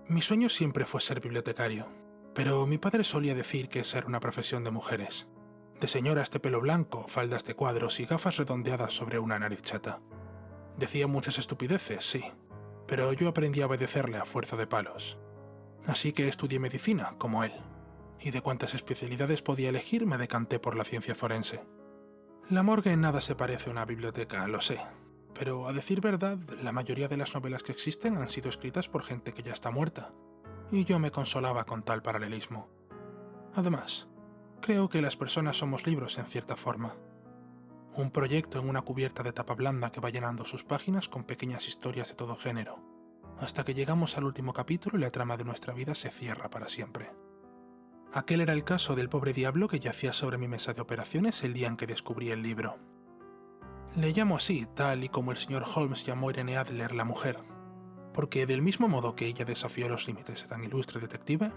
Mi sueño siempre fue ser bibliotecario, pero mi padre solía decir que esa era una profesión de mujeres, de señoras de pelo blanco, faldas de cuadros y gafas redondeadas sobre una nariz chata. Decía muchas estupideces, sí, pero yo aprendí a obedecerle a fuerza de palos. Así que estudié medicina, como él, y de cuantas especialidades podía elegir me decanté por la ciencia forense. La morgue en nada se parece a una biblioteca, lo sé, pero a decir verdad, la mayoría de las novelas que existen han sido escritas por gente que ya está muerta, y yo me consolaba con tal paralelismo. Además, creo que las personas somos libros en cierta forma. Un proyecto en una cubierta de tapa blanda que va llenando sus páginas con pequeñas historias de todo género, hasta que llegamos al último capítulo y la trama de nuestra vida se cierra para siempre. Aquel era el caso del pobre diablo que yacía sobre mi mesa de operaciones el día en que descubrí el libro. Le llamo así, tal y como el señor Holmes llamó a Irene Adler la mujer, porque del mismo modo que ella desafió los límites de tan ilustre detective,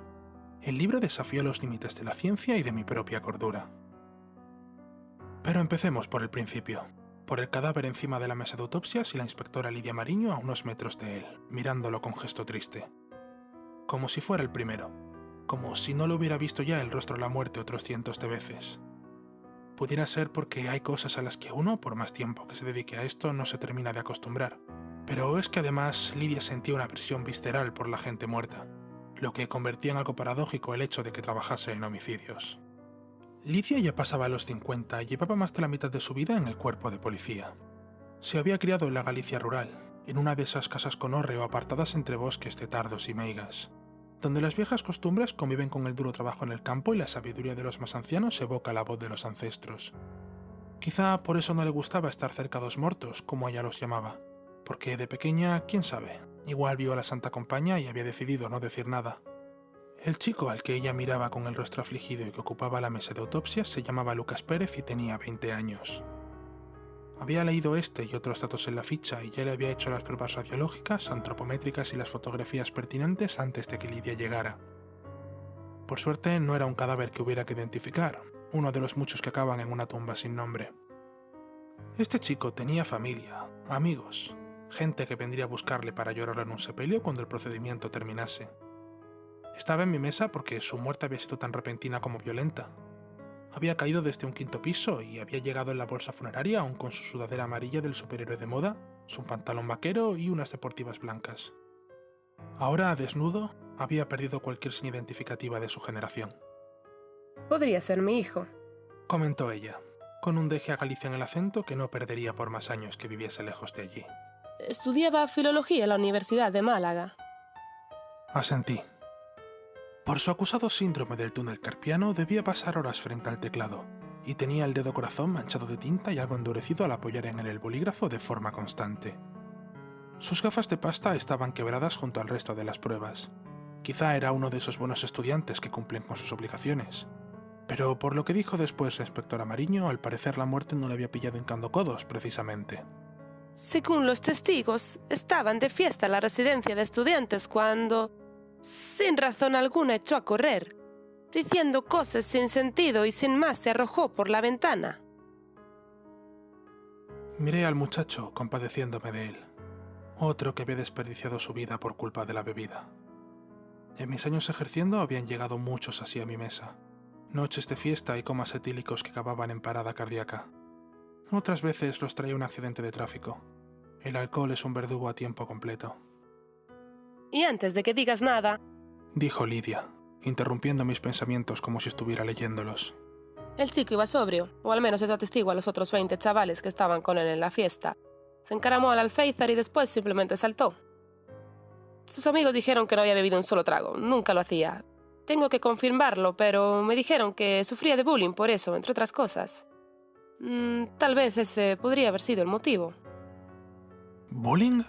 el libro desafió los límites de la ciencia y de mi propia cordura. Pero empecemos por el principio, por el cadáver encima de la mesa de autopsias y la inspectora Lidia Mariño a unos metros de él, mirándolo con gesto triste. Como si fuera el primero, como si no lo hubiera visto ya el rostro de la muerte otros cientos de veces. Pudiera ser porque hay cosas a las que uno, por más tiempo que se dedique a esto, no se termina de acostumbrar. Pero es que además Lidia sentía una presión visceral por la gente muerta, lo que convertía en algo paradójico el hecho de que trabajase en homicidios. Lidia ya pasaba los 50 y llevaba más de la mitad de su vida en el cuerpo de policía. Se había criado en la Galicia rural, en una de esas casas con hórreo apartadas entre bosques de tardos y meigas, donde las viejas costumbres conviven con el duro trabajo en el campo y la sabiduría de los más ancianos evoca la voz de los ancestros. Quizá por eso no le gustaba estar cerca de los muertos, como ella los llamaba, porque de pequeña, quién sabe, igual vio a la Santa Compañía y había decidido no decir nada. El chico al que ella miraba con el rostro afligido y que ocupaba la mesa de autopsias se llamaba Lucas Pérez y tenía 20 años. Había leído este y otros datos en la ficha y ya le había hecho las pruebas radiológicas, antropométricas y las fotografías pertinentes antes de que Lidia llegara. Por suerte no era un cadáver que hubiera que identificar, uno de los muchos que acaban en una tumba sin nombre. Este chico tenía familia, amigos, gente que vendría a buscarle para llorar en un sepelio cuando el procedimiento terminase. Estaba en mi mesa porque su muerte había sido tan repentina como violenta. Había caído desde un 5º piso y había llegado en la bolsa funeraria aún con su sudadera amarilla del superhéroe de moda, su pantalón vaquero y unas deportivas blancas. Ahora, desnudo, había perdido cualquier seña identificativa de su generación. Podría ser mi hijo, Comentó ella, con un deje a Galicia en el acento que no perdería por más años que viviese lejos de allí. Estudiaba filología en la Universidad de Málaga. Asentí. Por su acusado síndrome del túnel carpiano debía pasar horas frente al teclado, y tenía el dedo corazón manchado de tinta y algo endurecido al apoyar en él el bolígrafo de forma constante. Sus gafas de pasta estaban quebradas junto al resto de las pruebas. Quizá era uno de esos buenos estudiantes que cumplen con sus obligaciones. Pero por lo que dijo después la inspectora Mariño, al parecer la muerte no le había pillado hincando codos, precisamente. Según los testigos, estaban de fiesta en la residencia de estudiantes cuando, sin razón alguna, echó a correr, diciendo cosas sin sentido y sin más se arrojó por la ventana. Miré al muchacho, compadeciéndome de él. Otro que había desperdiciado su vida por culpa de la bebida. En mis años ejerciendo habían llegado muchos así a mi mesa. Noches de fiesta y comas etílicos que acababan en parada cardíaca. Otras veces los traía un accidente de tráfico. El alcohol es un verdugo a tiempo completo. Y antes de que digas nada, Dijo Lidia, interrumpiendo mis pensamientos como si estuviera leyéndolos. el chico iba sobrio, o al menos eso testigo a los otros 20 chavales que estaban con él en la fiesta. Se encaramó al alféizar y después simplemente saltó. Sus amigos dijeron que no había bebido un solo trago, nunca lo hacía. Tengo que confirmarlo, pero me dijeron que sufría de bullying por eso, entre otras cosas. Tal vez ese podría haber sido el motivo. ¿Bullying?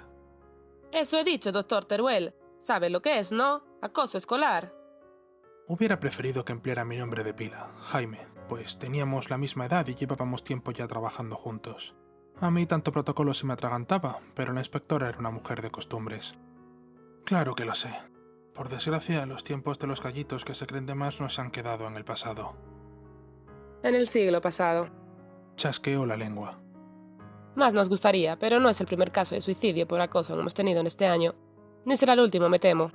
Eso he dicho, doctor Teruel. ¿Sabe lo que es, no? Acoso escolar. Hubiera preferido que empleara mi nombre de pila, Jaime, pues teníamos la misma edad y llevábamos tiempo ya trabajando juntos. A mí tanto protocolo se me atragantaba, pero la inspectora era una mujer de costumbres. Claro que lo sé. Por desgracia, los tiempos de los gallitos que se creen de más nos han quedado en el pasado. En el siglo pasado. Chasqueó la lengua. Más nos gustaría, pero no es el primer caso de suicidio por acoso que hemos tenido en este año. Ni será el último, me temo.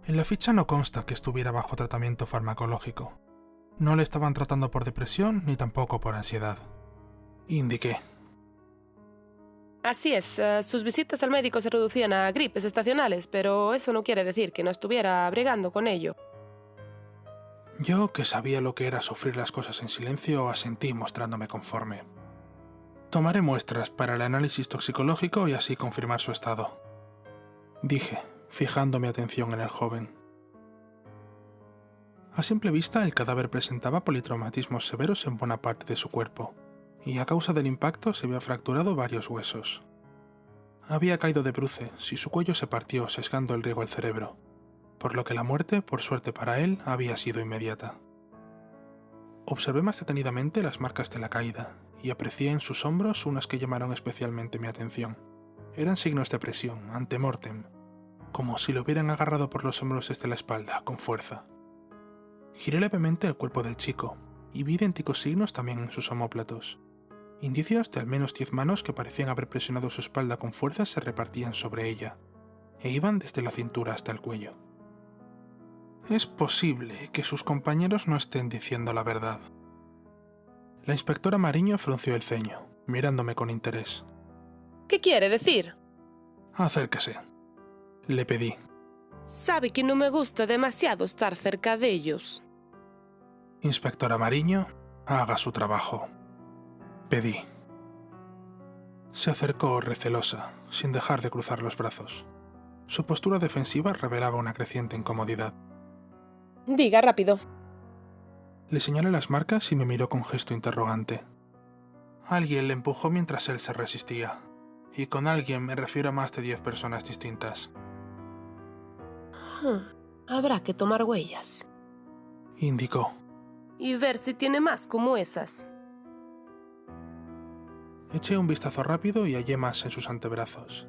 En la ficha no consta que estuviera bajo tratamiento farmacológico. No le estaban tratando por depresión ni tampoco por ansiedad. Indiqué. Así es, sus visitas al médico se reducían a gripes estacionales, pero eso no quiere decir que no estuviera bregando con ello. Yo, que sabía lo que era sufrir las cosas en silencio, asentí mostrándome conforme. Tomaré muestras para el análisis toxicológico y así confirmar su estado. Dije, fijando mi atención en el joven. A simple vista, el cadáver presentaba politraumatismos severos en buena parte de su cuerpo, y a causa del impacto se había fracturado varios huesos. Había caído de bruces y su cuello se partió sesgando el riego al cerebro, por lo que la muerte, por suerte para él, había sido inmediata. Observé más detenidamente las marcas de la caída y aprecié en sus hombros unas que llamaron especialmente mi atención. Eran signos de presión, ante mortem, como si lo hubieran agarrado por los hombros desde la espalda, con fuerza. Giré levemente el cuerpo del chico y vi idénticos signos también en sus omóplatos. Indicios de al menos 10 manos que parecían haber presionado su espalda con fuerza se repartían sobre ella, e iban desde la cintura hasta el cuello. Es posible que sus compañeros no estén diciendo la verdad. La inspectora Mariño frunció el ceño, mirándome con interés. ¿Qué quiere decir? Acérquese. Le pedí. Sabe que no me gusta demasiado estar cerca de ellos. Inspectora Mariño, haga su trabajo. Pedí. Se acercó recelosa, sin dejar de cruzar los brazos. Su postura defensiva revelaba una creciente incomodidad. Diga rápido. Le señalé las marcas y me miró con gesto interrogante. Alguien le empujó mientras él se resistía, y con alguien me refiero a más de 10 personas distintas. Habrá que tomar huellas. Indicó. Y ver si tiene más como esas. Eché un vistazo rápido y hallé más en sus antebrazos.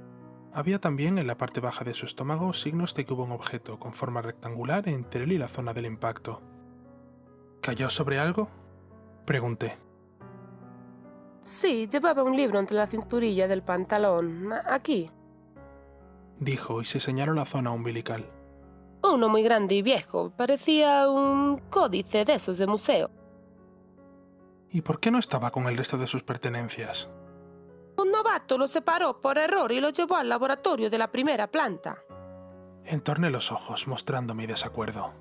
Había también en la parte baja de su estómago signos de que hubo un objeto con forma rectangular entre él y la zona del impacto. ¿Cayó sobre algo? Pregunté. Sí, llevaba un libro entre la cinturilla del pantalón. Aquí. Dijo y se señaló la zona umbilical. Uno muy grande y viejo. Parecía un códice de esos de museo. ¿Y por qué no estaba con el resto de sus pertenencias? Un novato lo separó por error y lo llevó al laboratorio de la primera planta. Entorné los ojos, mostrando mi desacuerdo.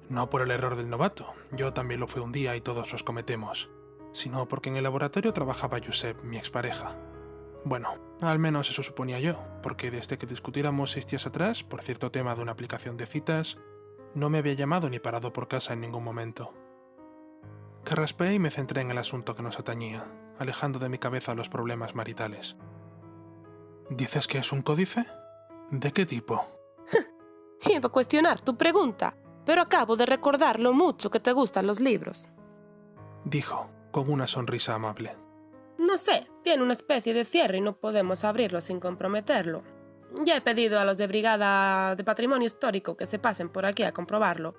No por el error del novato, yo también lo fui un día y todos los cometemos, sino porque en el laboratorio trabajaba Josep, mi expareja. Bueno, al menos eso suponía yo, porque desde que discutiéramos 6 días atrás, por cierto tema de una aplicación de citas, no me había llamado ni parado por casa en ningún momento. Carraspé y me centré en el asunto que nos atañía, alejando de mi cabeza los problemas maritales. ¿Dices que es un códice? ¿De qué tipo? Iba a cuestionar tu pregunta, pero acabo de recordar lo mucho que te gustan los libros. Dijo, con una sonrisa amable. No sé, tiene una especie de cierre y no podemos abrirlo sin comprometerlo. Ya he pedido a los de Brigada de Patrimonio Histórico que se pasen por aquí a comprobarlo.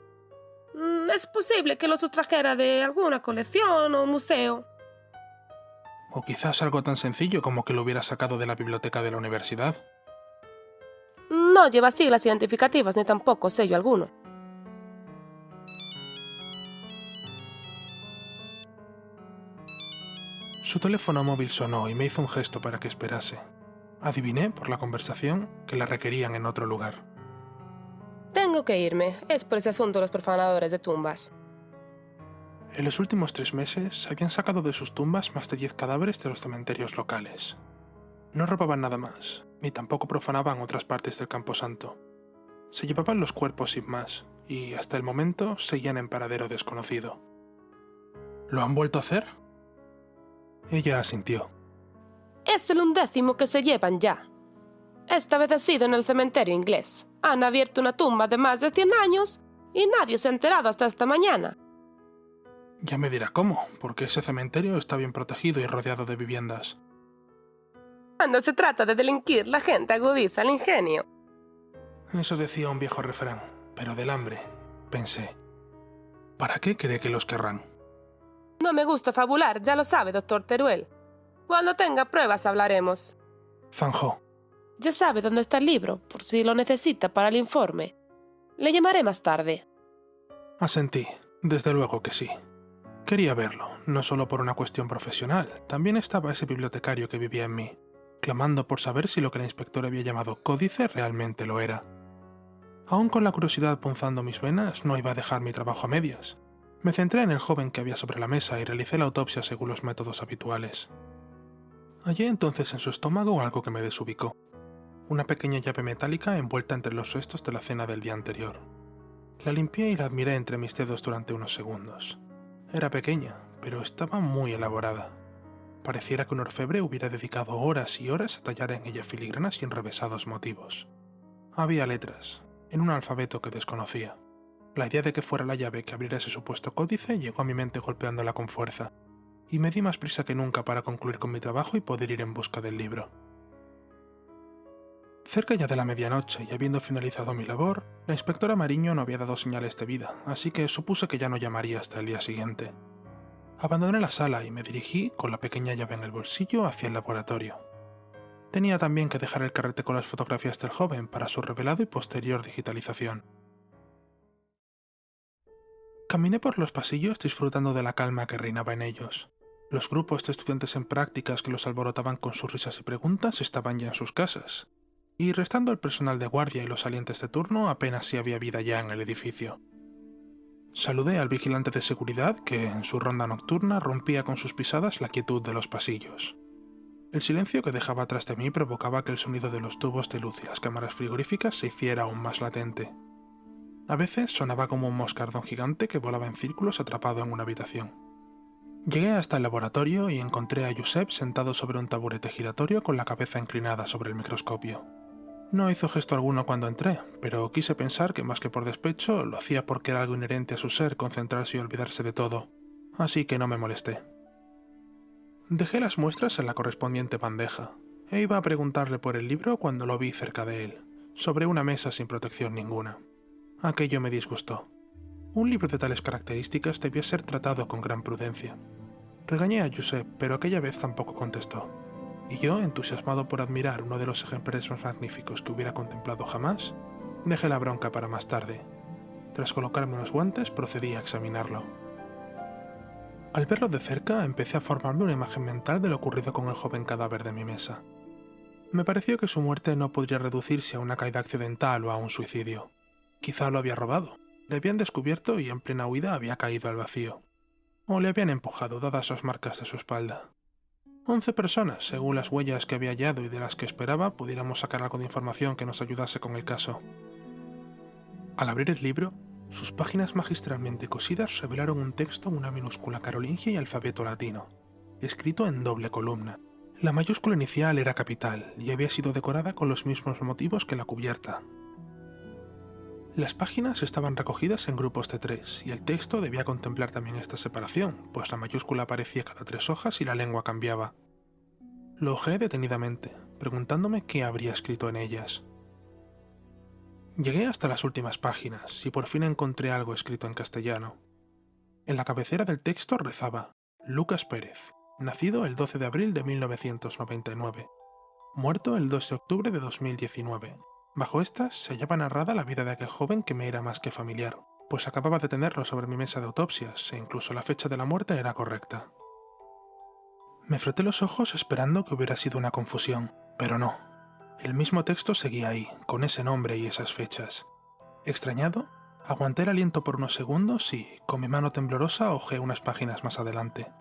Es posible que lo sustrajera de alguna colección o museo. O quizás algo tan sencillo como que lo hubiera sacado de la biblioteca de la universidad. No lleva siglas identificativas ni tampoco sello alguno. Su teléfono móvil sonó y me hizo un gesto para que esperase. Adiviné, por la conversación, que la requerían en otro lugar. Tengo que irme. Es por ese asunto de los profanadores de tumbas. En los últimos 3 meses habían sacado de sus tumbas más de 10 cadáveres de los cementerios locales. No robaban nada más, ni tampoco profanaban otras partes del Camposanto. Se llevaban los cuerpos sin más, y hasta el momento seguían en paradero desconocido. ¿Lo han vuelto a hacer? Ella asintió. Es el 11º que se llevan ya. Esta vez ha sido en el cementerio inglés. Han abierto una tumba de más de 100 años y nadie se ha enterado hasta esta mañana. Ya me dirá cómo, porque ese cementerio está bien protegido y rodeado de viviendas. Cuando se trata de delinquir, la gente agudiza el ingenio. Eso decía un viejo refrán, pero del hambre, pensé. ¿Para qué cree que los querrán? No me gusta fabular, ya lo sabe, doctor Teruel. Cuando tenga pruebas hablaremos. Zanjó. Ya sabe dónde está el libro, por si lo necesita para el informe. Le llamaré más tarde. Asentí, desde luego que sí. Quería verlo, no solo por una cuestión profesional, también estaba ese bibliotecario que vivía en mí, clamando por saber si lo que la inspectora había llamado códice realmente lo era. Aún con la curiosidad punzando mis venas, no iba a dejar mi trabajo a medias. Me centré en el joven que había sobre la mesa y realicé la autopsia según los métodos habituales. Hallé entonces en su estómago algo que me desubicó. Una pequeña llave metálica envuelta entre los restos de la cena del día anterior. La limpié y la admiré entre mis dedos durante unos segundos. Era pequeña, pero estaba muy elaborada. Pareciera que un orfebre hubiera dedicado horas y horas a tallar en ella filigranas y enrevesados motivos. Había letras, en un alfabeto que desconocía. La idea de que fuera la llave que abriera ese supuesto códice llegó a mi mente golpeándola con fuerza, y me di más prisa que nunca para concluir con mi trabajo y poder ir en busca del libro. Cerca ya de la medianoche y habiendo finalizado mi labor, la inspectora Mariño no había dado señales de vida, así que supuse que ya no llamaría hasta el día siguiente. Abandoné la sala y me dirigí, con la pequeña llave en el bolsillo, hacia el laboratorio. Tenía también que dejar el carrete con las fotografías del joven para su revelado y posterior digitalización. Caminé por los pasillos disfrutando de la calma que reinaba en ellos. Los grupos de estudiantes en prácticas que los alborotaban con sus risas y preguntas estaban ya en sus casas, y restando el personal de guardia y los salientes de turno apenas si había vida ya en el edificio. Saludé al vigilante de seguridad que, en su ronda nocturna, rompía con sus pisadas la quietud de los pasillos. El silencio que dejaba atrás de mí provocaba que el sonido de los tubos de luz y las cámaras frigoríficas se hiciera aún más latente. A veces sonaba como un moscardón gigante que volaba en círculos atrapado en una habitación. Llegué hasta el laboratorio y encontré a Josep sentado sobre un taburete giratorio con la cabeza inclinada sobre el microscopio. No hizo gesto alguno cuando entré, pero quise pensar que más que por despecho, lo hacía porque era algo inherente a su ser concentrarse y olvidarse de todo, así que no me molesté. Dejé las muestras en la correspondiente bandeja, e iba a preguntarle por el libro cuando lo vi cerca de él, sobre una mesa sin protección ninguna. Aquello me disgustó. Un libro de tales características debía ser tratado con gran prudencia. Regañé a Josep, pero aquella vez tampoco contestó. Y yo, entusiasmado por admirar uno de los ejemplares más magníficos que hubiera contemplado jamás, dejé la bronca para más tarde. Tras colocarme unos guantes, procedí a examinarlo. Al verlo de cerca, empecé a formarme una imagen mental de lo ocurrido con el joven cadáver de mi mesa. Me pareció que su muerte no podría reducirse a una caída accidental o a un suicidio. Quizá lo había robado, le habían descubierto y en plena huida había caído al vacío. O le habían empujado, dadas las marcas de su espalda. 11 personas, según las huellas que había hallado y de las que esperaba, pudiéramos sacar algo de información que nos ayudase con el caso. Al abrir el libro, sus páginas magistralmente cosidas revelaron un texto en una minúscula carolingia y alfabeto latino, escrito en doble columna. La mayúscula inicial era capital y había sido decorada con los mismos motivos que la cubierta. Las páginas estaban recogidas en grupos de 3 y el texto debía contemplar también esta separación, pues la mayúscula aparecía cada 3 hojas y la lengua cambiaba. Lo hojeé detenidamente, preguntándome qué habría escrito en ellas. Llegué hasta las últimas páginas y por fin encontré algo escrito en castellano. En la cabecera del texto rezaba: Lucas Pérez, nacido el 12 de abril de 1999, muerto el 2 de octubre de 2019. Bajo estas se hallaba narrada la vida de aquel joven que me era más que familiar, pues acababa de tenerlo sobre mi mesa de autopsias e incluso la fecha de la muerte era correcta. Me froté los ojos esperando que hubiera sido una confusión, pero no. El mismo texto seguía ahí, con ese nombre y esas fechas. Extrañado, aguanté el aliento por unos segundos y, con mi mano temblorosa, hojeé unas páginas más adelante.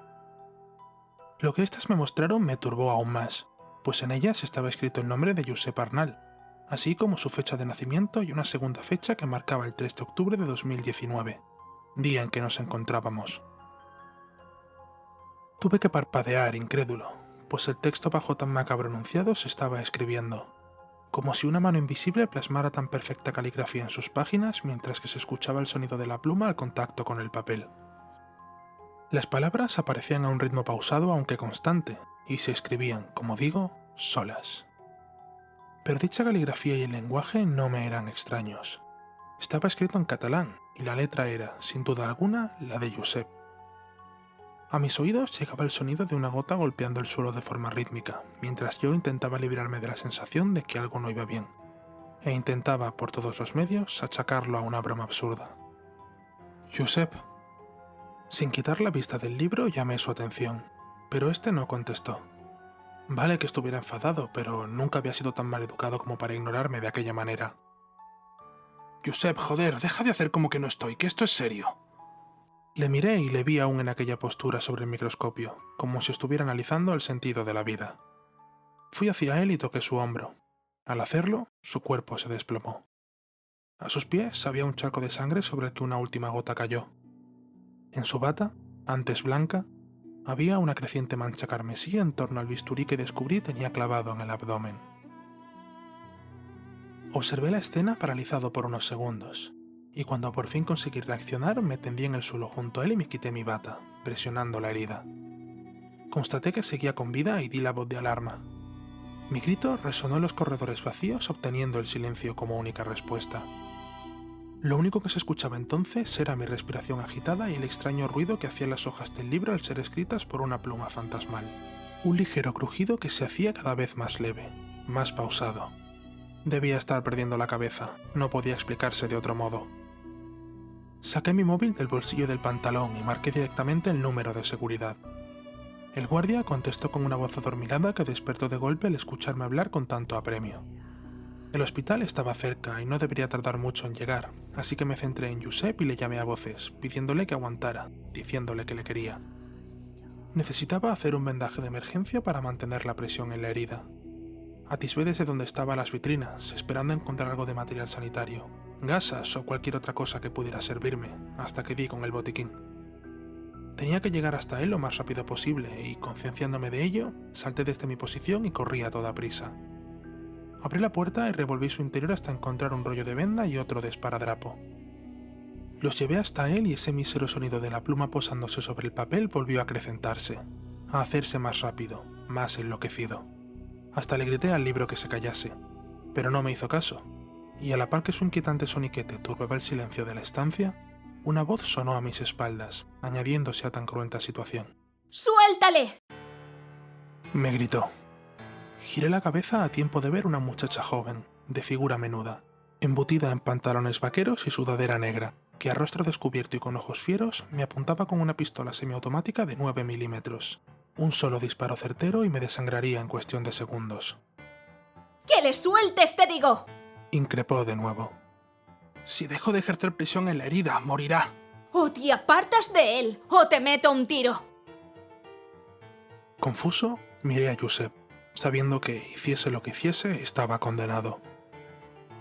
Lo que éstas me mostraron me turbó aún más, pues en ellas estaba escrito el nombre de Josep Arnal, así como su fecha de nacimiento y una segunda fecha que marcaba el 3 de octubre de 2019, día en que nos encontrábamos. Tuve que parpadear, incrédulo, pues el texto bajo tan macabro enunciado se estaba escribiendo, como si una mano invisible plasmara tan perfecta caligrafía en sus páginas mientras que se escuchaba el sonido de la pluma al contacto con el papel. Las palabras aparecían a un ritmo pausado aunque constante, y se escribían, como digo, solas. Pero dicha caligrafía y el lenguaje no me eran extraños. Estaba escrito en catalán, y la letra era, sin duda alguna, la de Josep. A mis oídos llegaba el sonido de una gota golpeando el suelo de forma rítmica, mientras yo intentaba librarme de la sensación de que algo no iba bien. e intentaba por todos los medios achacarlo a una broma absurda. «Josep». Sin quitar la vista del libro llamé su atención, pero este no contestó. Vale que estuviera enfadado, pero nunca había sido tan mal educado como para ignorarme de aquella manera. «Josep, joder, deja de hacer como que no estoy, que esto es serio». Le miré y le vi aún en aquella postura sobre el microscopio, como si estuviera analizando el sentido de la vida. Fui hacia él y toqué su hombro. Al hacerlo, su cuerpo se desplomó. A sus pies había un charco de sangre sobre el que una última gota cayó. En su bata, antes blanca, había una creciente mancha carmesí en torno al bisturí que descubrí tenía clavado en el abdomen. Observé la escena paralizado por unos segundos, y cuando por fin conseguí reaccionar me tendí en el suelo junto a él y me quité mi bata, presionando la herida. Constaté que seguía con vida y di la voz de alarma. Mi grito resonó en los corredores vacíos, obteniendo el silencio como única respuesta. Lo único que se escuchaba entonces era mi respiración agitada y el extraño ruido que hacían las hojas del libro al ser escritas por una pluma fantasmal. Un ligero crujido que se hacía cada vez más leve, más pausado. Debía estar perdiendo la cabeza, no podía explicarse de otro modo. Saqué mi móvil del bolsillo del pantalón y marqué directamente el número de seguridad. El guardia contestó con una voz adormilada que despertó de golpe al escucharme hablar con tanto apremio. El hospital estaba cerca y no debería tardar mucho en llegar, así que me centré en Josep y le llamé a voces, pidiéndole que aguantara, diciéndole que le quería. Necesitaba hacer un vendaje de emergencia para mantener la presión en la herida. Atisbé desde donde estaban las vitrinas, esperando encontrar algo de material sanitario, gasas o cualquier otra cosa que pudiera servirme, hasta que di con el botiquín. Tenía que llegar hasta él lo más rápido posible y, concienciándome de ello, salté desde mi posición y corrí a toda prisa. Abrí la puerta y revolví su interior hasta encontrar un rollo de venda y otro de esparadrapo. Los llevé hasta él y ese mísero sonido de la pluma posándose sobre el papel volvió a acrecentarse, a hacerse más rápido, más enloquecido. Hasta le grité al libro que se callase, pero no me hizo caso, y a la par que su inquietante soniquete turbaba el silencio de la estancia, una voz sonó a mis espaldas, añadiéndose a tan cruenta situación. ¡Suéltale! Me gritó. Giré la cabeza a tiempo de ver una muchacha joven, de figura menuda, embutida en pantalones vaqueros y sudadera negra, que a rostro descubierto y con ojos fieros me apuntaba con una pistola semiautomática de 9 milímetros. Un solo disparo certero y me desangraría en cuestión de segundos. ¡Que le sueltes, te digo! Increpó de nuevo. Si dejo de ejercer presión en la herida, morirá. O te apartas de él, o te meto un tiro. Confuso, miré a Josep, sabiendo que, hiciese lo que hiciese, estaba condenado.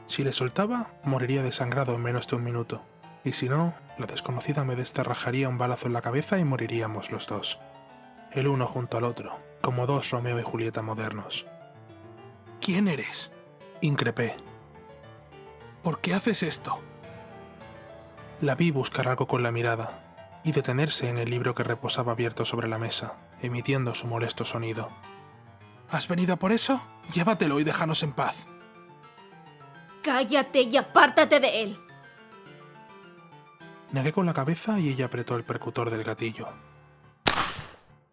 Si le soltaba, moriría desangrado en menos de un minuto, y si no, la desconocida me descerrajaría un balazo en la cabeza y moriríamos los dos. El uno junto al otro, como dos Romeo y Julieta modernos. ¿Quién eres?, increpé. ¿Por qué haces esto? La vi buscar algo con la mirada, y detenerse en el libro que reposaba abierto sobre la mesa, emitiendo su molesto sonido. ¿Has venido por eso? Llévatelo y déjanos en paz. Cállate y apártate de él. Negué con la cabeza y ella apretó el percutor del gatillo.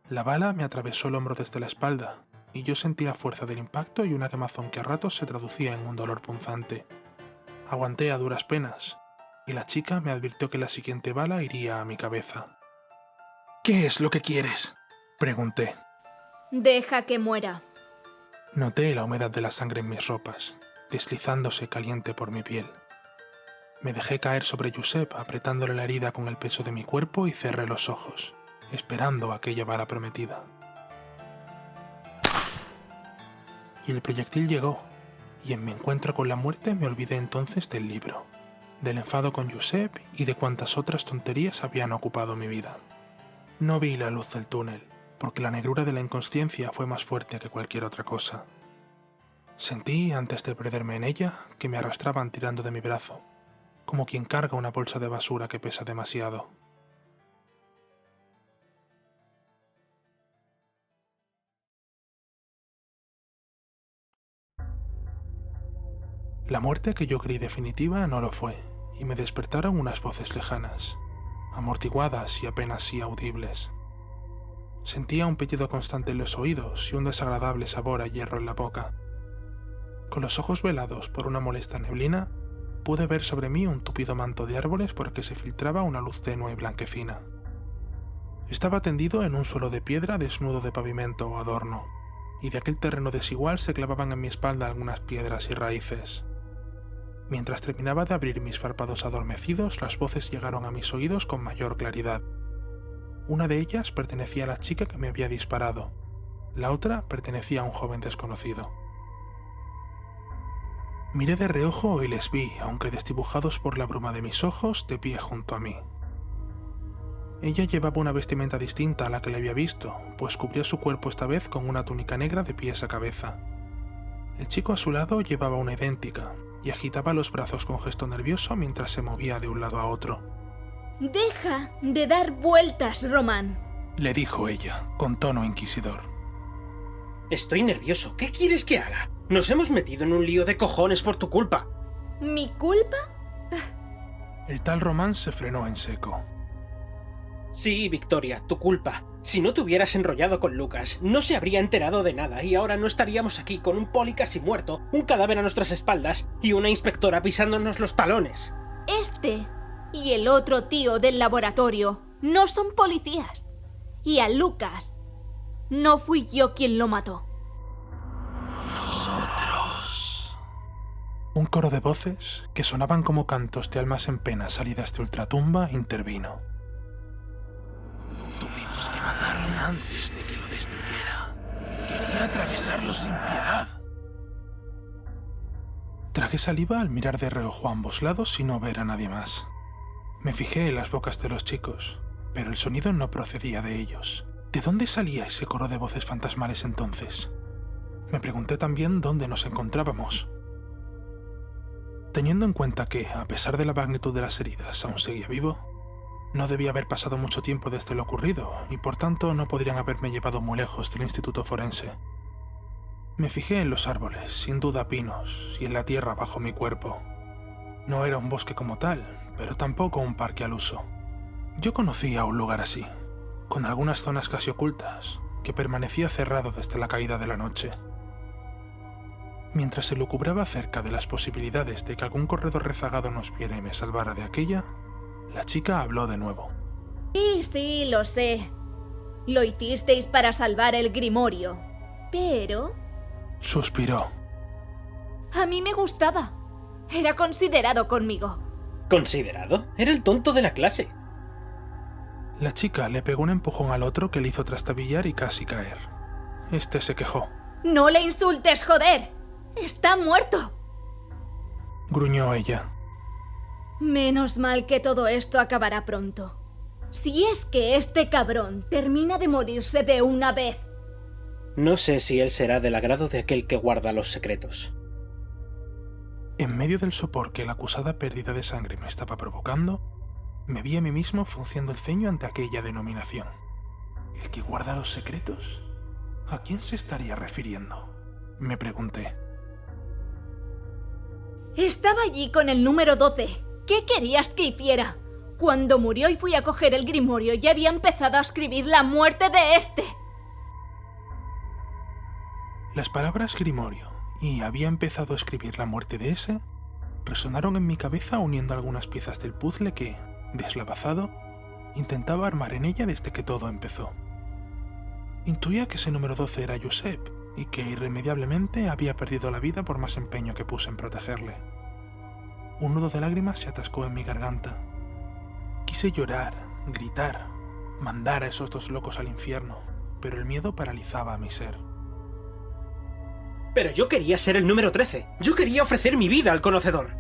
La bala me atravesó el hombro desde la espalda, y yo sentí la fuerza del impacto y una quemazón que a ratos se traducía en un dolor punzante. Aguanté a duras penas, y la chica me advirtió que la siguiente bala iría a mi cabeza. ¿Qué es lo que quieres?, pregunté. Deja que muera. Noté la humedad de la sangre en mis ropas, deslizándose caliente por mi piel. Me dejé caer sobre Josep apretándole la herida con el peso de mi cuerpo y cerré los ojos, esperando aquella bala prometida. Y el proyectil llegó, y en mi encuentro con la muerte me olvidé entonces del libro, del enfado con Josep y de cuantas otras tonterías habían ocupado mi vida. No vi la luz del túnel, porque la negrura de la inconsciencia fue más fuerte que cualquier otra cosa. Sentí, antes de perderme en ella, que me arrastraban tirando de mi brazo, como quien carga una bolsa de basura que pesa demasiado. La muerte que yo creí definitiva no lo fue, y me despertaron unas voces lejanas, amortiguadas y apenas sí audibles. Sentía un pitido constante en los oídos y un desagradable sabor a hierro en la boca. Con los ojos velados por una molesta neblina, pude ver sobre mí un tupido manto de árboles por el que se filtraba una luz tenue y blanquecina. Estaba tendido en un suelo de piedra desnudo de pavimento o adorno, y de aquel terreno desigual se clavaban en mi espalda algunas piedras y raíces. Mientras terminaba de abrir mis párpados adormecidos, las voces llegaron a mis oídos con mayor claridad. Una de ellas pertenecía a la chica que me había disparado, la otra pertenecía a un joven desconocido. Miré de reojo y les vi, aunque desdibujados por la bruma de mis ojos, de pie junto a mí. Ella llevaba una vestimenta distinta a la que le había visto, pues cubría su cuerpo esta vez con una túnica negra de pies a cabeza. El chico a su lado llevaba una idéntica, y agitaba los brazos con gesto nervioso mientras se movía de un lado a otro. Deja de dar vueltas, Román, le dijo ella, con tono inquisidor. Estoy nervioso. ¿Qué quieres que haga? Nos hemos metido en un lío de cojones por tu culpa. ¿Mi culpa? El tal Román se frenó en seco. Sí, Victoria, tu culpa. Si no te hubieras enrollado con Lucas, no se habría enterado de nada y ahora no estaríamos aquí con un poli casi muerto, un cadáver a nuestras espaldas y una inspectora pisándonos los talones. Este y el otro tío del laboratorio no son policías. Y a Lucas no fui yo quien lo mató. Nosotros. Un coro de voces, que sonaban como cantos de almas en pena salidas de ultratumba, intervino. Tuvimos que matarle antes de que lo destruyera. Quería atravesarlo sin piedad. Tragué saliva al mirar de reojo a ambos lados y no ver a nadie más. Me fijé en las bocas de los chicos, pero el sonido no procedía de ellos. ¿De dónde salía ese coro de voces fantasmales entonces? Me pregunté también dónde nos encontrábamos. Teniendo en cuenta que, a pesar de la magnitud de las heridas, aún seguía vivo, no debía haber pasado mucho tiempo desde lo ocurrido y por tanto no podrían haberme llevado muy lejos del instituto forense. Me fijé en los árboles, sin duda pinos, y en la tierra bajo mi cuerpo. No era un bosque como tal, pero tampoco un parque al uso. Yo conocía un lugar así, con algunas zonas casi ocultas, que permanecía cerrado desde la caída de la noche. Mientras se lucubraba acerca de las posibilidades de que algún corredor rezagado nos viera y me salvara de aquella, la chica habló de nuevo. Sí, lo sé. Lo hicisteis para salvar el grimorio. Pero Suspiró. a mí me gustaba. Era considerado conmigo. ¿Considerado? Era el tonto de la clase. La chica le pegó un empujón al otro que le hizo trastabillar y casi caer. Este se quejó. ¡No le insultes, joder! ¡Está muerto! Gruñó ella. Menos mal que todo esto acabará pronto. Si es que este cabrón termina de morirse de una vez. No sé si él será del agrado de aquel que guarda los secretos. En medio del sopor que la acusada pérdida de sangre me estaba provocando, me vi a mí mismo frunciendo el ceño ante aquella denominación. ¿El que guarda los secretos? ¿A quién se estaría refiriendo? Me pregunté. Estaba allí con el número 12. ¿Qué querías que hiciera? Cuando murió y fui a coger el grimorio, ya había empezado a escribir la muerte de este. Las palabras grimorio y había empezado a escribir la muerte de ese resonaron en mi cabeza uniendo algunas piezas del puzzle que, deslavazado, intentaba armar en ella desde que todo empezó. Intuía que ese número 12 era Josep y que irremediablemente había perdido la vida por más empeño que puse en protegerle. Un nudo de lágrimas se atascó en mi garganta. Quise llorar, gritar, mandar a esos dos locos al infierno, pero el miedo paralizaba a mi ser. Pero yo quería ser el número 13. Yo quería ofrecer mi vida al conocedor.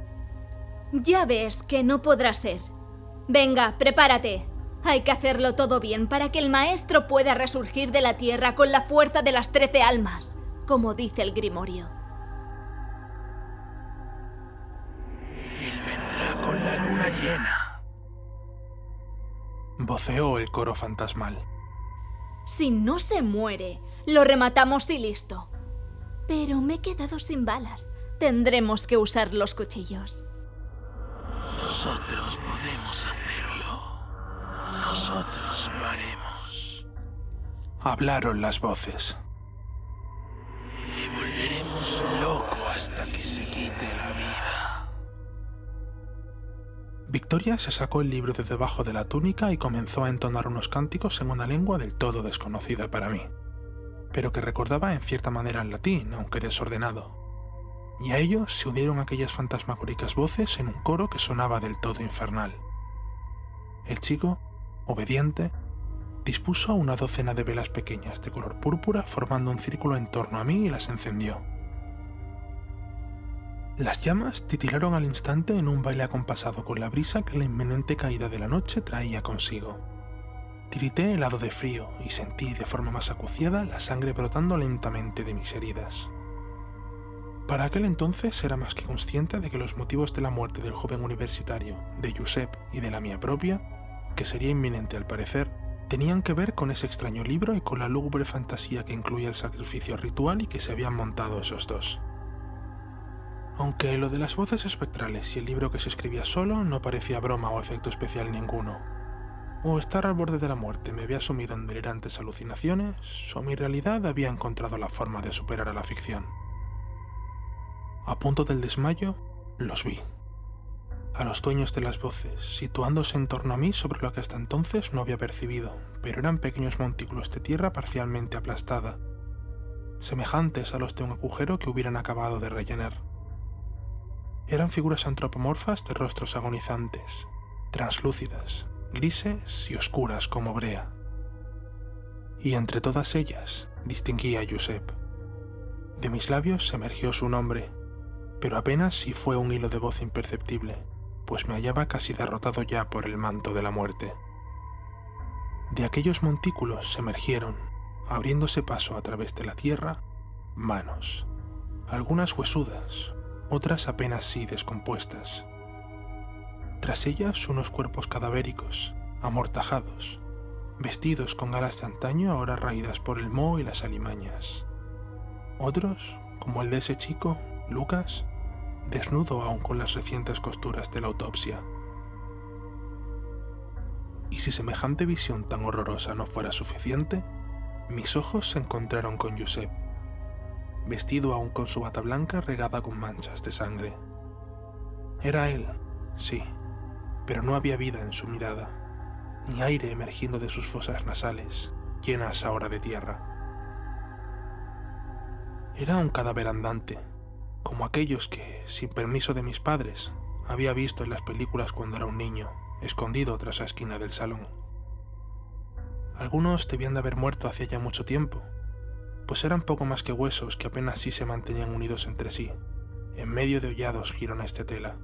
Ya ves que no podrá ser. Venga, prepárate. Hay que hacerlo todo bien para que el maestro pueda resurgir de la tierra con la fuerza de las 13 almas, como dice el grimorio. Él vendrá con la luna llena, voceó el coro fantasmal. Si no se muere, lo rematamos y listo. Pero me he quedado sin balas. Tendremos que usar los cuchillos. Nosotros podemos hacerlo. Nosotros lo haremos. Hablaron las voces. Le volveremos loco hasta que se quite la vida. Victoria se sacó el libro de debajo de la túnica y comenzó a entonar unos cánticos en una lengua del todo desconocida para mí, pero que recordaba en cierta manera el latín, aunque desordenado. Y a ellos se unieron aquellas fantasmagóricas voces en un coro que sonaba del todo infernal. El chico, obediente, dispuso una docena de velas pequeñas de color púrpura formando un círculo en torno a mí y las encendió. Las llamas titilaron al instante en un baile acompasado con la brisa que la inminente caída de la noche traía consigo. Tirité helado de frío y sentí de forma más acuciada la sangre brotando lentamente de mis heridas. Para aquel entonces era más que consciente de que los motivos de la muerte del joven universitario, de Josep y de la mía propia, que sería inminente al parecer, tenían que ver con ese extraño libro y con la lúgubre fantasía que incluía el sacrificio ritual y que se habían montado esos dos. Aunque lo de las voces espectrales y el libro que se escribía solo no parecía broma o efecto especial ninguno, o estar al borde de la muerte me había sumido en delirantes alucinaciones, o mi realidad había encontrado la forma de superar a la ficción. A punto del desmayo, los vi. A los dueños de las voces, situándose en torno a mí sobre lo que hasta entonces no había percibido, pero eran pequeños montículos de tierra parcialmente aplastada, semejantes a los de un agujero que hubieran acabado de rellenar. Eran figuras antropomorfas de rostros agonizantes, translúcidas, grises y oscuras como brea. Y entre todas ellas distinguí a Josep. De mis labios emergió su nombre, pero apenas si fue un hilo de voz imperceptible, pues me hallaba casi derrotado ya por el manto de la muerte. De aquellos montículos emergieron, abriéndose paso a través de la tierra, manos, algunas huesudas, otras apenas sí descompuestas. Tras ellas unos cuerpos cadavéricos, amortajados, vestidos con alas de antaño ahora raídas por el moho y las alimañas. Otros, como el de ese chico, Lucas, desnudo aún con las recientes costuras de la autopsia. Y si semejante visión tan horrorosa no fuera suficiente, mis ojos se encontraron con Josep, vestido aún con su bata blanca regada con manchas de sangre. Era él, sí, pero no había vida en su mirada, ni aire emergiendo de sus fosas nasales, llenas ahora de tierra. Era un cadáver andante, como aquellos que, sin permiso de mis padres, había visto en las películas cuando era un niño, escondido tras la esquina del salón. Algunos debían de haber muerto hacía ya mucho tiempo, pues eran poco más que huesos que apenas sí se mantenían unidos entre sí, en medio de hollados jirones de tela.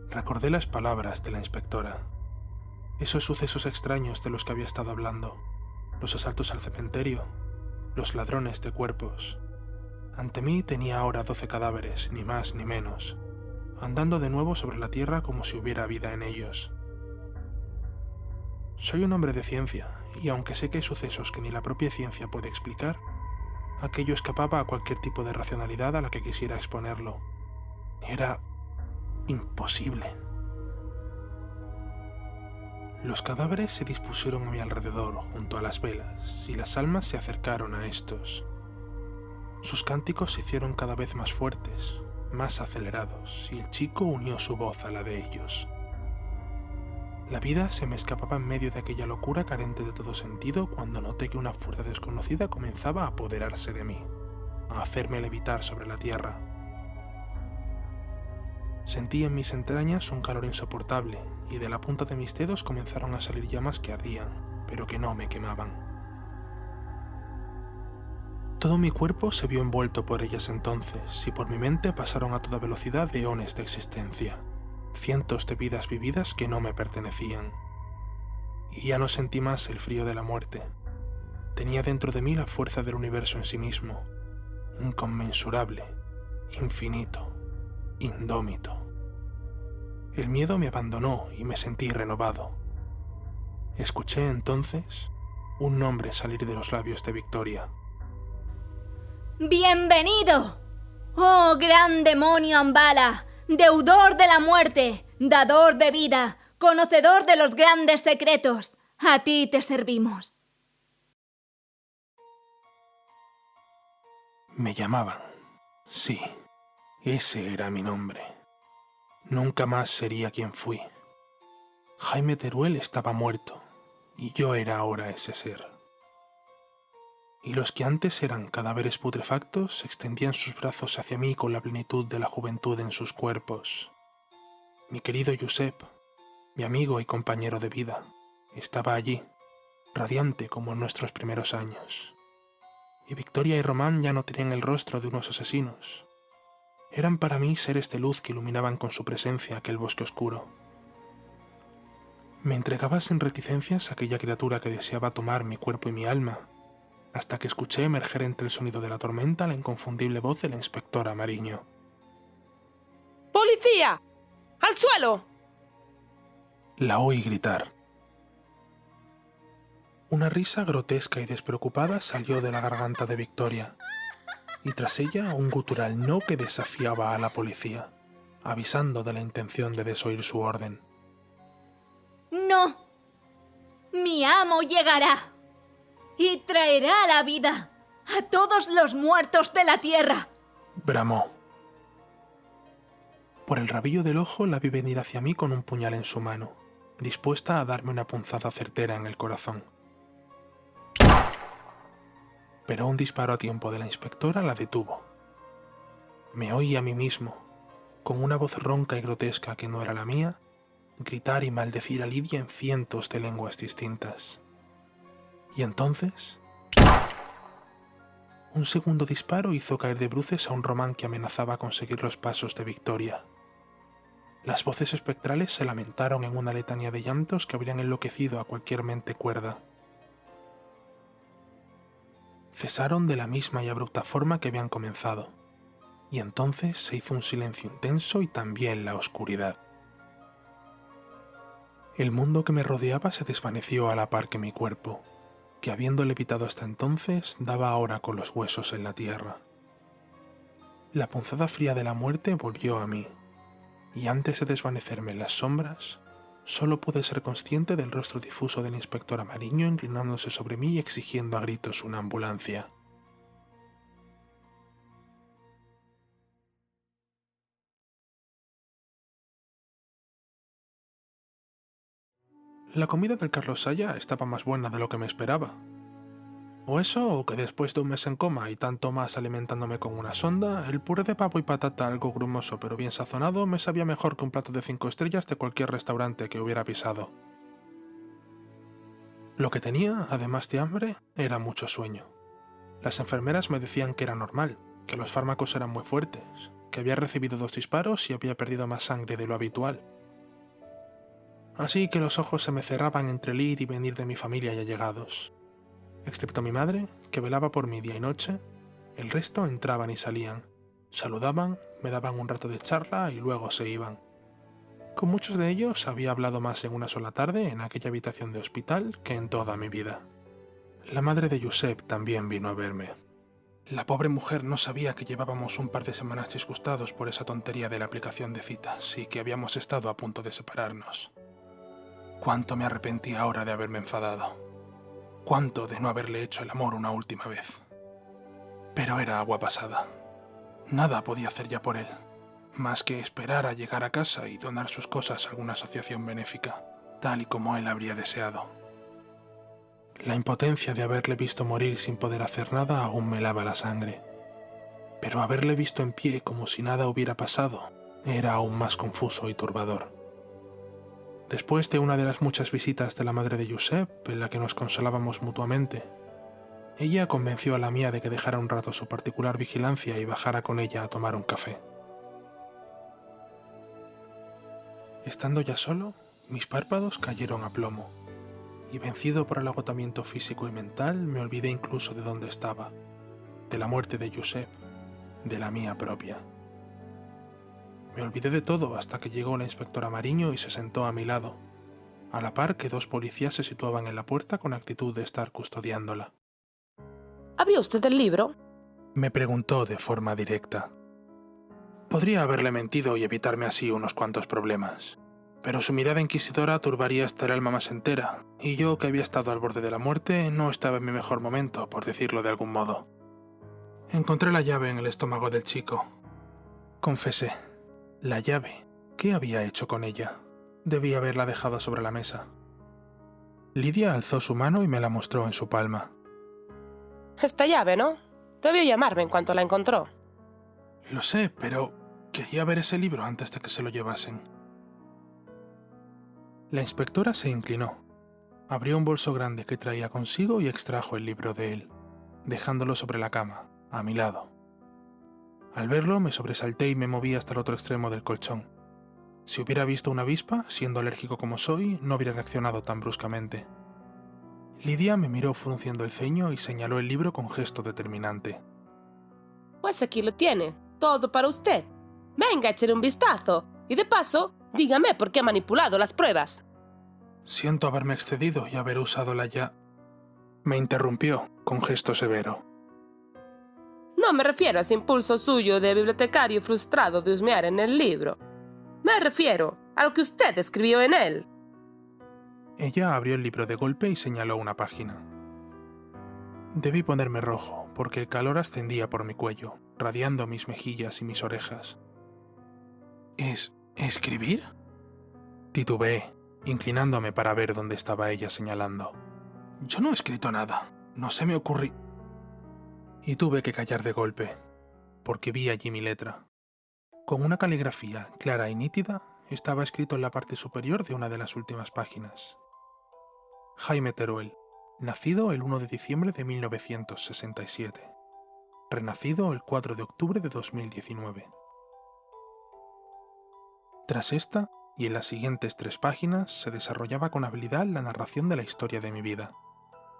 Recordé las palabras de la inspectora, esos sucesos extraños de los que había estado hablando, los asaltos al cementerio, los ladrones de cuerpos. Ante mí tenía ahora 12 cadáveres, ni más ni menos, andando de nuevo sobre la tierra como si hubiera vida en ellos. Soy un hombre de ciencia, y aunque sé que hay sucesos que ni la propia ciencia puede explicar, aquello escapaba a cualquier tipo de racionalidad a la que quisiera exponerlo. Era imposible. Los cadáveres se dispusieron a mi alrededor, junto a las velas, y las almas se acercaron a estos. Sus cánticos se hicieron cada vez más fuertes, más acelerados, y el chico unió su voz a la de ellos. La vida se me escapaba en medio de aquella locura carente de todo sentido cuando noté que una fuerza desconocida comenzaba a apoderarse de mí, a hacerme levitar sobre la tierra. Sentí en mis entrañas un calor insoportable, y de la punta de mis dedos comenzaron a salir llamas que ardían, pero que no me quemaban. Todo mi cuerpo se vio envuelto por ellas entonces, y por mi mente pasaron a toda velocidad eones de existencia, cientos de vidas vividas que no me pertenecían. Y ya no sentí más el frío de la muerte. Tenía dentro de mí la fuerza del universo en sí mismo, inconmensurable, infinito, indómito. El miedo me abandonó y me sentí renovado. Escuché entonces un nombre salir de los labios de Victoria. ¡Bienvenido! ¡Oh gran demonio Ambala! Deudor de la muerte, dador de vida, conocedor de los grandes secretos. A ti te servimos. Me llamaban. Sí, ese era mi nombre. Nunca más sería quien fui. Jaime Teruel estaba muerto, y yo era ahora ese ser. Y los que antes eran cadáveres putrefactos extendían sus brazos hacia mí con la plenitud de la juventud en sus cuerpos. Mi querido Josep, mi amigo y compañero de vida, estaba allí, radiante como en nuestros primeros años. Y Victoria y Román ya no tenían el rostro de unos asesinos. Eran para mí seres de luz que iluminaban con su presencia aquel bosque oscuro. Me entregaba sin reticencias a aquella criatura que deseaba tomar mi cuerpo y mi alma, hasta que escuché emerger entre el sonido de la tormenta la inconfundible voz del inspector Amariño. ¡Policía! ¡Al suelo! La oí gritar. Una risa grotesca y despreocupada salió de la garganta de Victoria, y tras ella un gutural no que desafiaba a la policía, avisando de la intención de desoír su orden. ¡No! Mi amo llegará y traerá a la vida a todos los muertos de la tierra. Bramó. Por el rabillo del ojo la vi venir hacia mí con un puñal en su mano, dispuesta a darme una punzada certera en el corazón. Pero un disparo a tiempo de la inspectora la detuvo. Me oí a mí mismo, con una voz ronca y grotesca que no era la mía, gritar y maldecir a Lidia en cientos de lenguas distintas. Y entonces, un segundo disparo hizo caer de bruces a un Román que amenazaba con seguir los pasos de Victoria. Las voces espectrales se lamentaron en una letanía de llantos que habrían enloquecido a cualquier mente cuerda. Cesaron de la misma y abrupta forma que habían comenzado, y entonces se hizo un silencio intenso y también la oscuridad. El mundo que me rodeaba se desvaneció a la par que mi cuerpo, que habiendo levitado hasta entonces, daba ahora con los huesos en la tierra. La punzada fría de la muerte volvió a mí, y antes de desvanecerme en las sombras, solo pude ser consciente del rostro difuso del inspector Amariño inclinándose sobre mí y exigiendo a gritos una ambulancia. La comida del Carlos Saya estaba más buena de lo que me esperaba. O eso, o que después de un mes en coma y tanto más alimentándome con una sonda, el puré de pavo y patata algo grumoso pero bien sazonado me sabía mejor que un plato de 5 estrellas de cualquier restaurante que hubiera pisado. Lo que tenía, además de hambre, era mucho sueño. Las enfermeras me decían que era normal, que los fármacos eran muy fuertes, que había recibido 2 disparos y había perdido más sangre de lo habitual. Así que los ojos se me cerraban entre el ir y venir de mi familia y allegados. Excepto mi madre, que velaba por mí día y noche, el resto entraban y salían, saludaban, me daban un rato de charla y luego se iban. Con muchos de ellos había hablado más en una sola tarde en aquella habitación de hospital que en toda mi vida. La madre de Josep también vino a verme. La pobre mujer no sabía que llevábamos un par de semanas disgustados por esa tontería de la aplicación de citas y que habíamos estado a punto de separarnos. Cuánto me arrepentí ahora de haberme enfadado. Cuánto de no haberle hecho el amor una última vez. Pero era agua pasada. Nada podía hacer ya por él, más que esperar a llegar a casa y donar sus cosas a alguna asociación benéfica, tal y como él habría deseado. La impotencia de haberle visto morir sin poder hacer nada aún me lava la sangre. Pero haberle visto en pie como si nada hubiera pasado era aún más confuso y turbador. Después de una de las muchas visitas de la madre de Josep, en la que nos consolábamos mutuamente, ella convenció a la mía de que dejara un rato su particular vigilancia y bajara con ella a tomar un café. Estando ya solo, mis párpados cayeron a plomo, y vencido por el agotamiento físico y mental, me olvidé incluso de dónde estaba, de la muerte de Josep, de la mía propia. Me olvidé de todo hasta que llegó la inspectora Amariño y se sentó a mi lado, a la par que 2 policías se situaban en la puerta con actitud de estar custodiándola. ¿Abrió usted el libro? Me preguntó de forma directa. Podría haberle mentido y evitarme así unos cuantos problemas, pero su mirada inquisidora turbaría hasta el alma más entera, y yo, que había estado al borde de la muerte, no estaba en mi mejor momento, por decirlo de algún modo. Encontré la llave en el estómago del chico. Confesé. La llave. ¿Qué había hecho con ella? Debí haberla dejado sobre la mesa. Lidia alzó su mano y me la mostró en su palma. Esta llave, ¿no? Debió llamarme en cuanto la encontró. Lo sé, pero quería ver ese libro antes de que se lo llevasen. La inspectora se inclinó. Abrió un bolso grande que traía consigo y extrajo el libro de él, dejándolo sobre la cama, a mi lado. Al verlo me sobresalté y me moví hasta el otro extremo del colchón. Si hubiera visto una avispa, siendo alérgico como soy, no hubiera reaccionado tan bruscamente. Lidia me miró frunciendo el ceño y señaló el libro con gesto determinante. Pues aquí lo tiene, todo para usted. Venga, échale un vistazo. Y de paso, dígame por qué ha manipulado las pruebas. Siento haberme excedido y haber usado la Me interrumpió, con gesto severo. No me refiero a ese impulso suyo de bibliotecario frustrado de husmear en el libro. Me refiero a lo que usted escribió en él. Ella abrió el libro de golpe y señaló una página. Debí ponerme rojo, porque el calor ascendía por mi cuello, radiando mis mejillas y mis orejas. ¿Es escribir? Titubeé, inclinándome para ver dónde estaba ella señalando. Yo no he escrito nada, no se me ocurrió. Y tuve que callar de golpe, porque vi allí mi letra. Con una caligrafía clara y nítida, estaba escrito en la parte superior de una de las últimas páginas. Jaime Teruel, nacido el 1 de diciembre de 1967. Renacido el 4 de octubre de 2019. Tras esta, y en las siguientes 3 páginas, se desarrollaba con habilidad la narración de la historia de mi vida.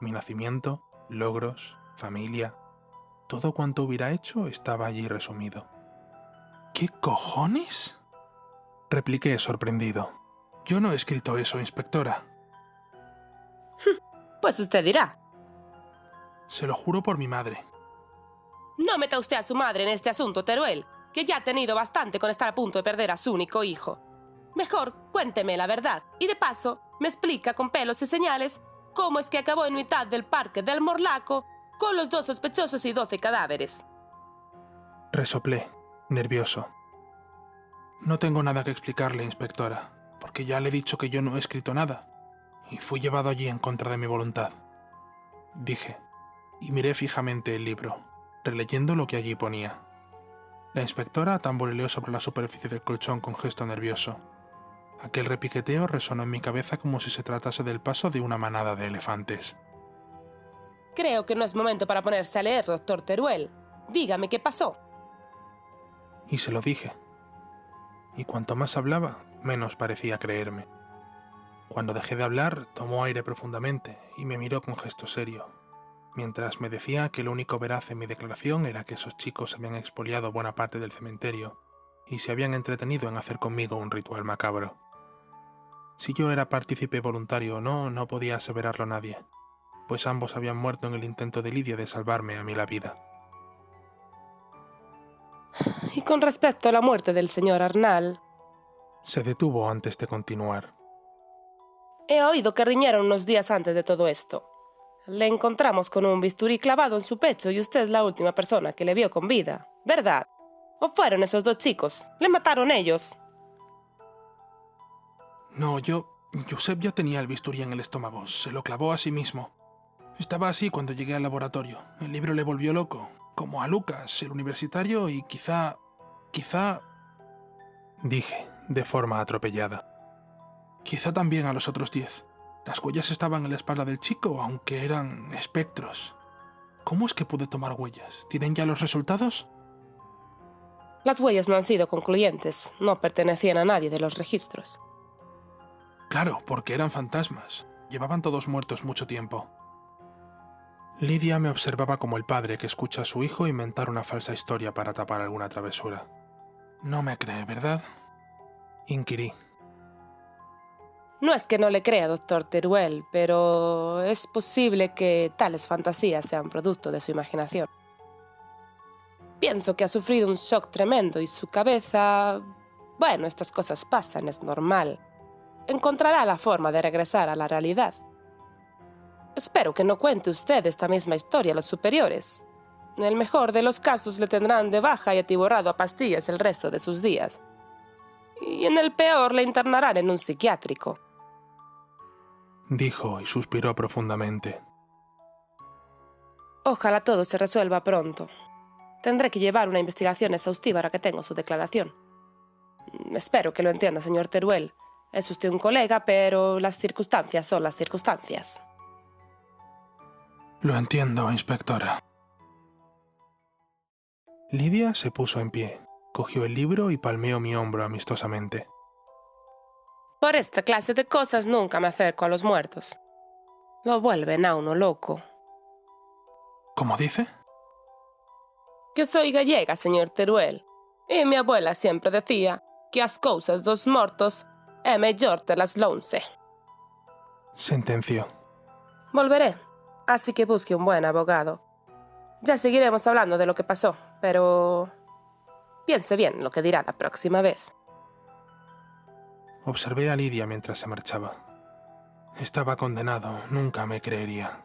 Mi nacimiento, logros, familia... Todo cuanto hubiera hecho estaba allí resumido. ¿Qué cojones? Repliqué sorprendido. Yo no he escrito eso, inspectora. Pues usted dirá. Se lo juro por mi madre. No meta usted a su madre en este asunto, Teruel, que ya ha tenido bastante con estar a punto de perder a su único hijo. Mejor cuénteme la verdad y de paso me explica con pelos y señales cómo es que acabó en mitad del parque del Morlaco con los 2 sospechosos y 12 cadáveres. Resoplé, nervioso. No tengo nada que explicarle, inspectora, porque ya le he dicho que yo no he escrito nada, y fui llevado allí en contra de mi voluntad. Dije, y miré fijamente el libro, releyendo lo que allí ponía. La inspectora tamborileó sobre la superficie del colchón con gesto nervioso. Aquel repiqueteo resonó en mi cabeza como si se tratase del paso de una manada de elefantes. Creo que no es momento para ponerse a leer, doctor Teruel. Dígame qué pasó. Y se lo dije. Y cuanto más hablaba, menos parecía creerme. Cuando dejé de hablar, tomó aire profundamente y me miró con gesto serio, mientras me decía que lo único veraz en mi declaración era que esos chicos habían expoliado buena parte del cementerio y se habían entretenido en hacer conmigo un ritual macabro. Si yo era partícipe voluntario o no, no podía aseverarlo nadie, pues ambos habían muerto en el intento de Lidia de salvarme a mí la vida. Y con respecto a la muerte del señor Arnal... Se detuvo antes de continuar. He oído que riñeron unos días antes de todo esto. Le encontramos con un bisturí clavado en su pecho y usted es la última persona que le vio con vida, ¿verdad? ¿O fueron esos 2 chicos? ¿Le mataron ellos? No, Josep ya tenía el bisturí en el estómago, se lo clavó a sí mismo. Estaba así cuando llegué al laboratorio. El libro le volvió loco, como a Lucas, el universitario, y quizá... Dije, de forma atropellada. Quizá también a los otros 10. Las huellas estaban en la espalda del chico, aunque eran espectros. ¿Cómo es que pude tomar huellas? ¿Tienen ya los resultados? Las huellas no han sido concluyentes. No pertenecían a nadie de los registros. Claro, porque eran fantasmas. Llevaban todos muertos mucho tiempo. Lidia me observaba como el padre que escucha a su hijo inventar una falsa historia para tapar alguna travesura. No me cree, ¿verdad? Inquirí. No es que no le crea, doctor Teruel, pero es posible que tales fantasías sean producto de su imaginación. Pienso que ha sufrido un shock tremendo y su cabeza... Bueno, estas cosas pasan, es normal. Encontrará la forma de regresar a la realidad. Espero que no cuente usted esta misma historia a los superiores. En el mejor de los casos le tendrán de baja y atiborrado a pastillas el resto de sus días. Y en el peor le internarán en un psiquiátrico. Dijo y suspiró profundamente. Ojalá todo se resuelva pronto. Tendré que llevar una investigación exhaustiva ahora que tengo su declaración. Espero que lo entienda, señor Teruel. Es usted un colega, pero las circunstancias son las circunstancias. Lo entiendo, inspectora. Lidia se puso en pie, cogió el libro y palmeó mi hombro amistosamente. Por esta clase de cosas nunca me acerco a los muertos. Lo vuelven a uno loco. ¿Cómo dice? Que soy gallega, señor Teruel. Y mi abuela siempre decía que as cousas dos mortos é mellor telas lonce. Sentenció. Volveré, así que busque un buen abogado. Ya seguiremos hablando de lo que pasó, pero piense bien lo que dirá la próxima vez. Observé a Lidia mientras se marchaba. Estaba condenado, nunca me creería.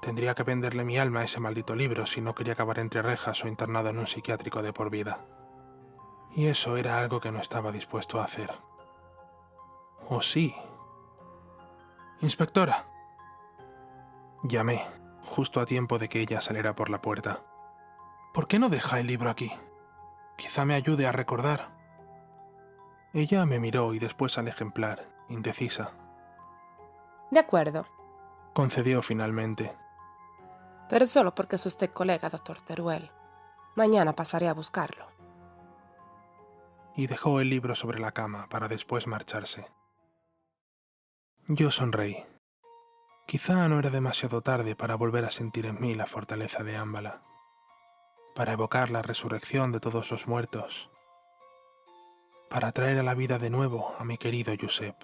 Tendría que venderle mi alma a ese maldito libro si no quería acabar entre rejas o internado en un psiquiátrico de por vida. Y eso era algo que no estaba dispuesto a hacer. ¿O sí? Inspectora. Llamé, justo a tiempo de que ella saliera por la puerta. ¿Por qué no deja el libro aquí? Quizá me ayude a recordar. Ella me miró y después al ejemplar, indecisa. De acuerdo, Concedió finalmente. pero solo porque es usted colega, doctor Teruel. Mañana pasaré a buscarlo. Y dejó el libro sobre la cama para después marcharse. Yo sonreí. Quizá no era demasiado tarde para volver a sentir en mí la fortaleza de Ámbala, para evocar la resurrección de todos los muertos, para traer a la vida de nuevo a mi querido Josep.